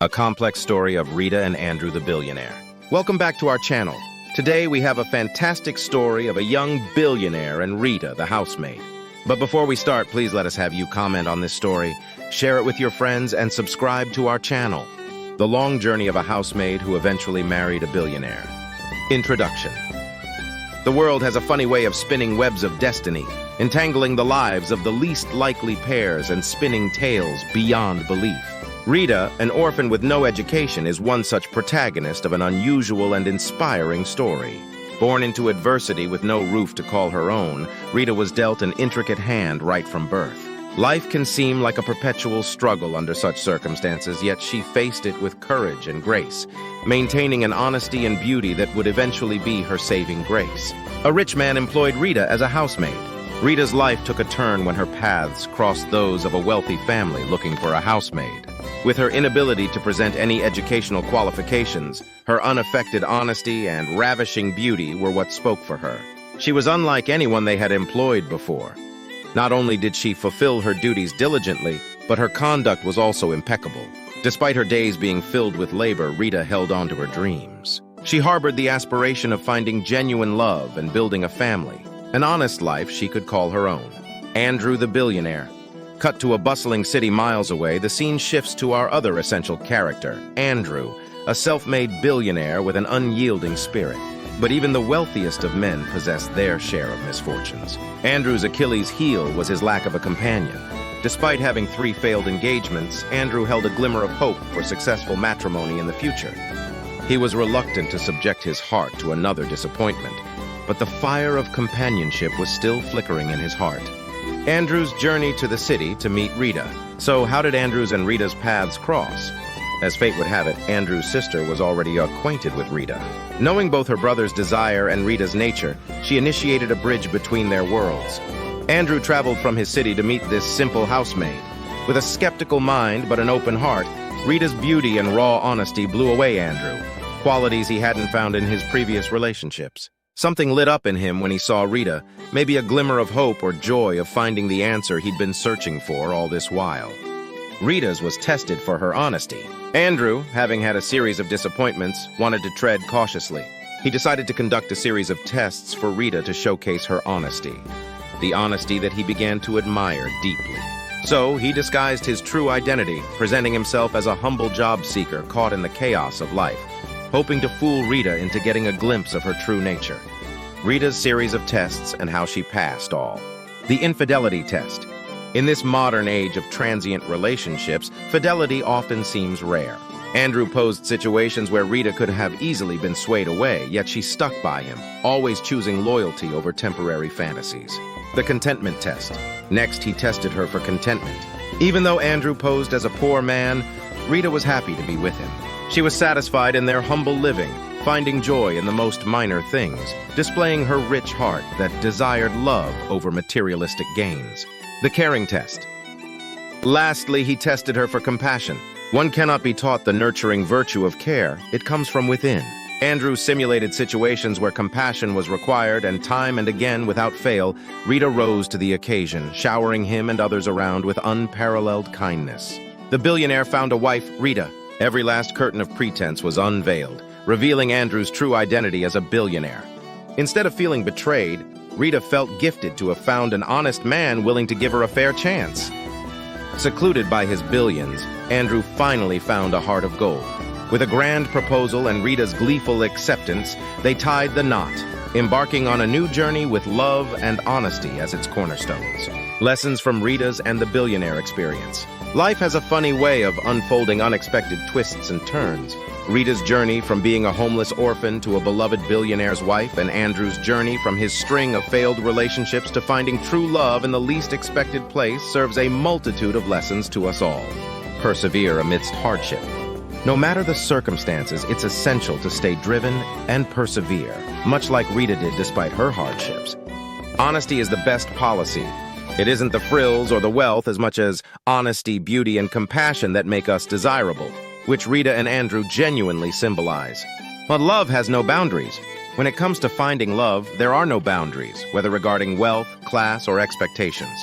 a complex story of Rita and Andrew the billionaire. Welcome back to our channel. Today we have a fantastic story of a young billionaire and Rita the housemaid. But before we start, please let us have you comment on this story, share it with your friends, and subscribe to our channel. The long journey of a housemaid who eventually married a billionaire. Introduction. The world has a funny way of spinning webs of destiny, entangling the lives of the least likely pairs and spinning tales beyond belief. Rita, an orphan with no education, is one such protagonist of an unusual and inspiring story. Born into adversity with no roof to call her own, Rita was dealt an intricate hand right from birth. Life can seem like a perpetual struggle under such circumstances, yet she faced it with courage and grace, maintaining an honesty and beauty that would eventually be her saving grace. A rich man employed Rita as a housemaid. Rita's life took a turn when her paths crossed those of a wealthy family looking for a housemaid. With her inability to present any educational qualifications, her unaffected honesty and ravishing beauty were what spoke for her. She was unlike anyone they had employed before. Not only did she fulfill her duties diligently, but her conduct was also impeccable. Despite her days being filled with labor, Rita held on to her dreams. She harbored the aspiration of finding genuine love and building a family, an honest life she could call her own. Andrew the billionaire. Cut to a bustling city miles away, the scene shifts to our other essential character, Andrew, a self-made billionaire with an unyielding spirit. But even the wealthiest of men possess their share of misfortunes. Andrew's Achilles' heel was his lack of a companion. Despite having 3 failed engagements, Andrew held a glimmer of hope for successful matrimony in the future. He was reluctant to subject his heart to another disappointment, but the fire of companionship was still flickering in his heart. Andrew's journey to the city to meet Rita. So how did Andrew's and Rita's paths cross? As fate would have it, Andrew's sister was already acquainted with Rita. Knowing both her brother's desire and Rita's nature, she initiated a bridge between their worlds. Andrew traveled from his city to meet this simple housemaid. With a skeptical mind but an open heart, Rita's beauty and raw honesty blew away Andrew, qualities he hadn't found in his previous relationships. Something lit up in him when he saw Rita, maybe a glimmer of hope or joy of finding the answer he'd been searching for all this while. Rita's was tested for her honesty. Andrew, having had a series of disappointments, wanted to tread cautiously. He decided to conduct a series of tests for Rita to showcase her honesty. The honesty that he began to admire deeply. So he disguised his true identity, presenting himself as a humble job seeker caught in the chaos of life, hoping to fool Rita into getting a glimpse of her true nature. Rita's series of tests and how she passed all. The infidelity test. In this modern age of transient relationships, fidelity often seems rare. Andrew posed situations where Rita could have easily been swayed away, yet she stuck by him, always choosing loyalty over temporary fantasies. The contentment test. Next, he tested her for contentment. Even though Andrew posed as a poor man, Rita was happy to be with him. She was satisfied in their humble living, finding joy in the most minor things, displaying her rich heart that desired love over materialistic gains. The caring test. Lastly, he tested her for compassion. One cannot be taught the nurturing virtue of care. It comes from within. Andrew simulated situations where compassion was required, and time and again, without fail, Rita rose to the occasion, showering him and others around with unparalleled kindness. The billionaire found a wife, Rita. Every last curtain of pretense was unveiled, revealing Andrew's true identity as a billionaire. Instead of feeling betrayed, Rita felt gifted to have found an honest man willing to give her a fair chance. Secluded by his billions, Andrew finally found a heart of gold. With a grand proposal and Rita's gleeful acceptance, they tied the knot, embarking on a new journey with love and honesty as its cornerstones. Lessons from Rita's and the billionaire experience. Life has a funny way of unfolding unexpected twists and turns. Rita's journey from being a homeless orphan to a beloved billionaire's wife, and Andrew's journey from his string of failed relationships to finding true love in the least expected place serves a multitude of lessons to us all. Persevere amidst hardship. No matter the circumstances, it's essential to stay driven and persevere, much like Rita did despite her hardships. Honesty is the best policy. It isn't the frills or the wealth as much as honesty, beauty, and compassion that make us desirable, which Rita and Andrew genuinely symbolize. But love has no boundaries. When it comes to finding love, there are no boundaries, whether regarding wealth, class, or expectations.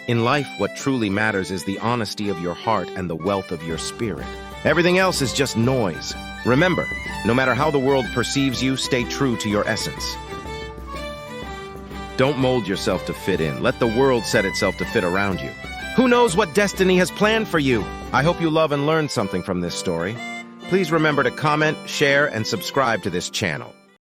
In life, what truly matters is the honesty of your heart and the wealth of your spirit. Everything else is just noise. Remember, no matter how the world perceives you, stay true to your essence. Don't mold yourself to fit in. Let the world set itself to fit around you. Who knows what destiny has planned for you? I hope you love and learn something from this story. Please remember to comment, share, and subscribe to this channel.